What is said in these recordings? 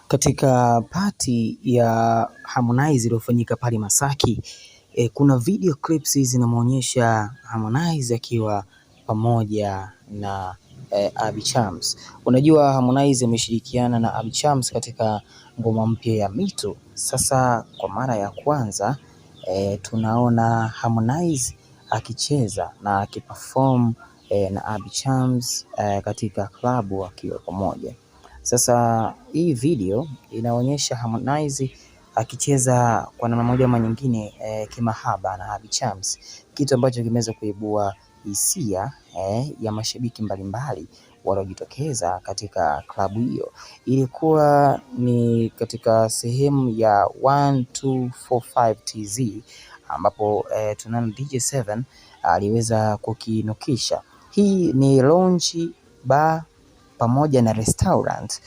Katika party ya Harmonize iliyofanyika pale Masaki, kuna video clips zinamuonyesha Harmonize akiwa pamoja na Abby Chams. Unajua Harmonize ameshirikiana na Abby Chams katika ngoma mpya ya Mito. Sasa kwa mara ya kwanza tunaona Harmonize akicheza na akiperform na Abby Chams katika klabu wakiwa pamoja. Sasa hii video inaonyesha Harmonize akicheza kwa namna moja ama nyingine kimahaba na Abby Chams, kitu ambacho kimeweza kuibua hisia ya mashabiki mbalimbali waliojitokeza katika klabu hiyo. Ilikuwa ni katika sehemu ya 1245 TZ ambapo tunaona DJ7 aliweza kukinukisha. Hii ni lounge bar pamoja na restaurant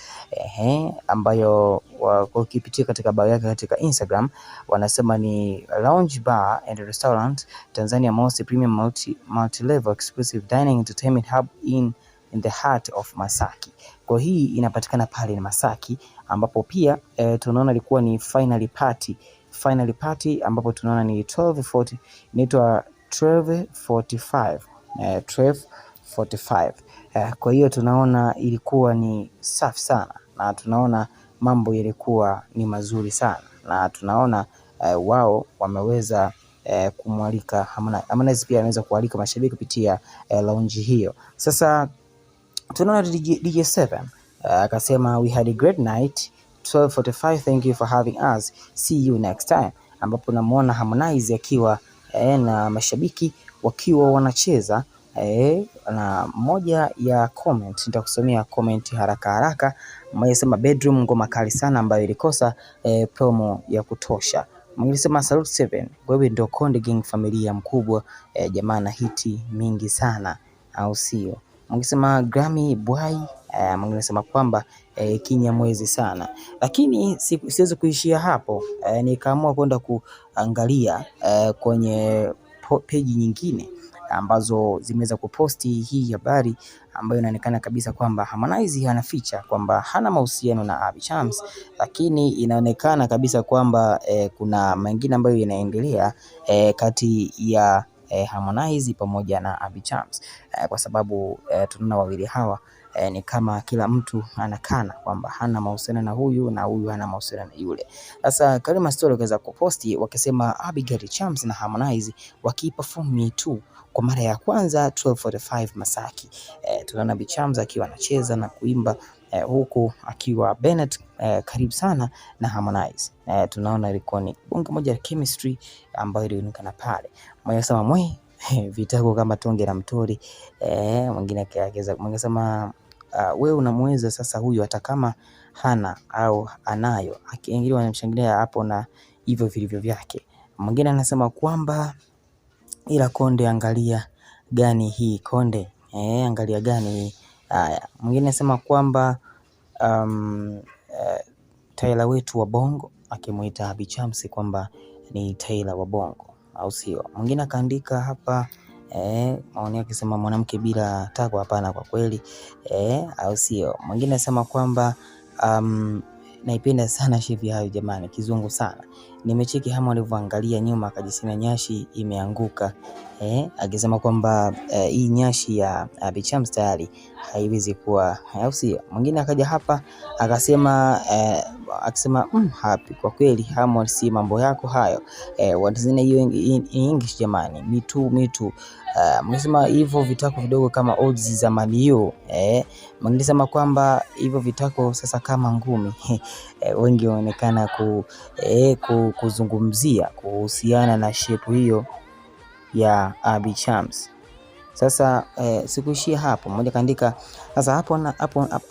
ambayo ukipitia katika bio yake katika Instagram wanasema ni lounge bar and restaurant Tanzania most premium multi-level exclusive dining entertainment hub in the heart of Masaki. Kwa hii inapatikana pale ni Masaki, ambapo pia tunaona ilikuwa ni final party ambapo tunaona ni 12:40 inaitwa 12:45. Kwa hiyo tunaona ilikuwa ni safi sana na tunaona mambo yalikuwa ni mazuri sana na tunaona wao wameweza kumwalika Harmonize, pia ameweza kualika mashabiki kupitia lounge hiyo. Sasa tunaona DJ7 akasema we had a great night 12:45, thank you for having us, see you next time, ambapo namuona Harmonize akiwa na mashabiki wakiwa wanacheza na moja ya comment nitakusomea comment haraka. Mmoja sema bedroom ngoma kali sana ambayo ilikosa promo ya kutosha. Mwingine sema salute 7, wewe ndio Konde Gang familia mkubwa, jamaa na hiti mingi sana au sio? Mwingine sema Grammy boy, mwingine sema kwamba Kinyamwezi sana. Lakini siwezi kuishia hapo, nikaamua kwenda kuangalia kwenye peji nyingine ambazo zimeweza kuposti hii habari ambayo inaonekana kabisa kwamba Harmonize anaficha kwamba hana mahusiano na Abby Chams, lakini inaonekana kabisa kwamba kuna mengine ambayo yanaendelea kati ya Harmonize pamoja na Abby Chams, kwa sababu tunaona wawili hawa ni kama kila mtu anakana kwamba hana mahusiano na huyu na huyu hana mahusiano na yule. Sasa Karima Story wakaweza kuposti wakisema Abigail Chams na Harmonize wakiperform Me Too kwa mara ya kwanza 12:45 Masaki. Tunaona Abby Chams akiwa anacheza na kuimba huku akiwa Bennett karibu sana na Harmonize. Tunaona ilikuwa ni bonge moja ya chemistry ambayo ilionekana pale. Mmoja sema vitako kama tonge la mtori, mwingine akiongeza, mwingine sema wewe unamweza sasa huyu hata kama hana au anayo, akiingilia wanamshangilia hapo na hivyo vilivyo vyake. Mwingine anasema kwamba ila Konde angalia gani hii Konde, angalia gani hii. Haya, mwingine anasema kwamba Tyler wetu wa Bongo, akimuita Abby Chams kwamba ni Tyler wa Bongo au sio? Mwingine akaandika hapa maoni yake sema mwanamke bila tako hapana kwa kweli, au sio? Mwingine anasema kwamba naipenda sana shivi hayo jamani, kizungu sana. Nimecheki Hama alivyoangalia nyuma akajisema nyashi imeanguka, akisema kwamba hii nyashi ya Abby Chams tayari haiwezi kuwa, au sio? Mwingine akaja hapa akasema happy kwa kweli Hama, si mambo yako hayo, watazina hiyo English jamani, me too. Mngesema hivyo vitako vidogo kama odds za Manio, mwingine sema kwamba hivyo vitako sasa kama ngumi. Wengi waonekana kuzungumzia kuhusiana na shape hiyo ya Abby Chams. Sasa sikuishia hapo, mmoja kaandika sasa hapo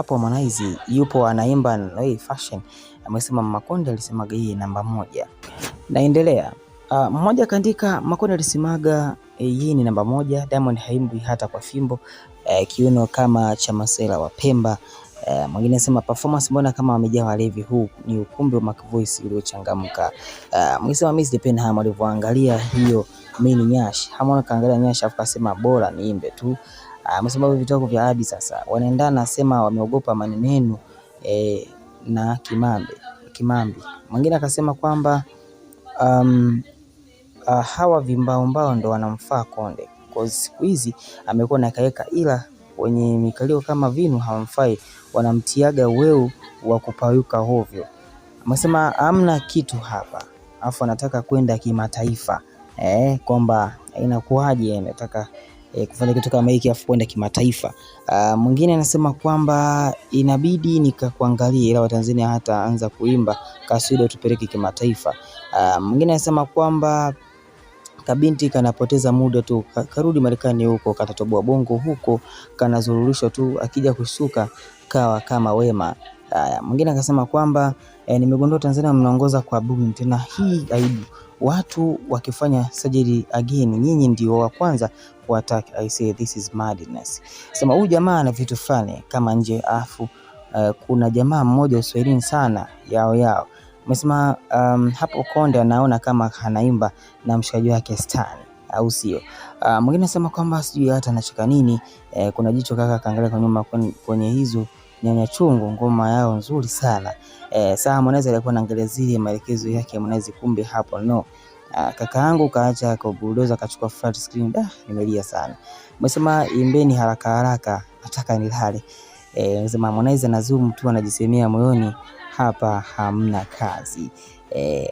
Harmonize yupo anaimba na fashion, amesema Makonde alisemaga yeye namba 1. Naendelea, mmoja kaandika Makonde alisemaga yeye ni namba 1, Diamond haimbi hata kwa fimbo, kiuno kama cha Masela wa Pemba. Mwingine anasema performance mbona kama wamejaa walevi, huu ni ukumbi wa Mac Voice uliochangamka. Mwingine anasema mimi sipenda Hama alivyoangalia hiyo mini nyash, Hama kaangalia nyash afu akasema bora niimbe tu. Amesema vitoko vya Abby sasa wanaendana, nasema wameogopa maneno na Kimambi. Mwingine akasema kwamba hawa vimbaombao ndo wanamfaa Konde kwa siku hizi amekuwa na kaeka, ila wenye mikalio kama vinu hawamfai, wanamtiaga weu wa kupayuka hovyo. Amesema hamna kitu hapa, afu anataka kwenda kimataifa, kwamba inakuaje anataka kufanya kitu kama hiki afu kwenda kimataifa. Mwingine anasema kwamba inabidi nikakuangalia, ila Watanzania hata anza kuimba Kaswida tupeleke kimataifa. Mwingine anasema kwamba kabinti kanapoteza muda tu, karudi Marekani huko katatoboa bongo huko, kanazururishwa tu, akija kushuka kawa kama Wema. Mwingine akasema kwamba nimegundua Tanzania mnaongoza kwa boom, tena hii aibu, watu wakifanya surgery again nyinyi ndio wa kwanza kuattack. I say this is madness. Sema huyu jamaa ana vitu fulani kama nje, afu kuna jamaa mmoja Uswahilini sana yao. Umesema hapo Konde anaona kama anaimba na mshikaji wake Stan, au sio? Mwingine anasema kwamba sijui hata anacheka nini. Kuna jicho kaka kaangalia kwa nyuma kwenye hizo nyanya chungu, ngoma yao nzuri sana. Sasa Harmonize alikuwa anaangalia zile maelekezo yake Harmonize, kumbe hapo no. Kakaangu kaacha kwa bulldozer akachukua flat screen. Nimelia sana. Umesema imbeni haraka haraka nataka nilale. Umesema Harmonize na zoom tu anajisemea moyoni, hapa hamna kazi.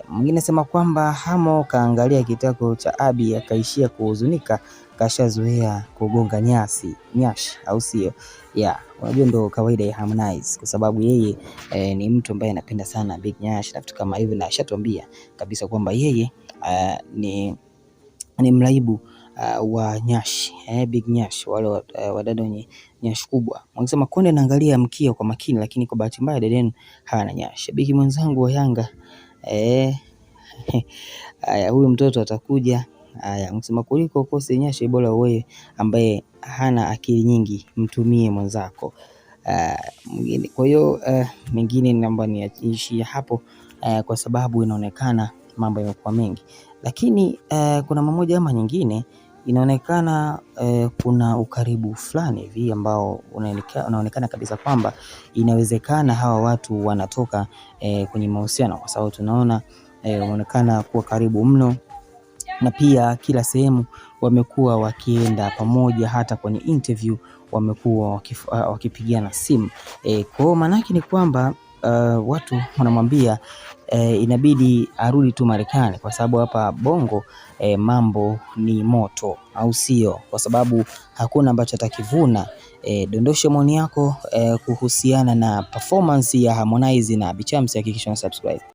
Mwingine sema kwamba Hamo kaangalia kitako cha Abi akaishia kuhuzunika, kashazoea kugonga nyashi, au sio? Unajua ndo kawaida ya Harmonize, kwa sababu yeye ni mtu ambaye anapenda sana Big Nyash na vitu kama hivyo, na ashatuambia kabisa kwamba yeye ni mraibu wa Nyash, Big Nyash, wale wadada wenye nyash kubwa. Wanasema Konde naangalia mkia kwa makini, lakini kwa bahati mbaya Deden hana nyash. Shabiki mwenzangu wa Yanga, huyu mtoto atakuja. Wanasema kuliko kose nyash bora wewe ambaye hana akili nyingi mtumie mwenzako. Mwingine, kwa hiyo mengine naomba niishie hapo kwa sababu inaonekana mambo yamekuwa mengi, lakini kuna mmoja ama nyingine inaonekana kuna ukaribu fulani hivi ambao unaonekana kabisa kwamba inawezekana hawa watu wanatoka kwenye mahusiano, kwa sababu tunaona wanaonekana kuwa karibu mno, na pia kila sehemu wamekuwa wakienda pamoja, hata kwenye interview wamekuwa wakipigiana simu. Kwa maana yake ni kwamba watu wanamwambia inabidi arudi tu Marekani, kwa sababu hapa Bongo mambo ni moto, au sio? Kwa sababu hakuna ambacho atakivuna. Dondosha maoni yako kuhusiana na performance ya Harmonize na Bichamsi, hakikisha una subscribe.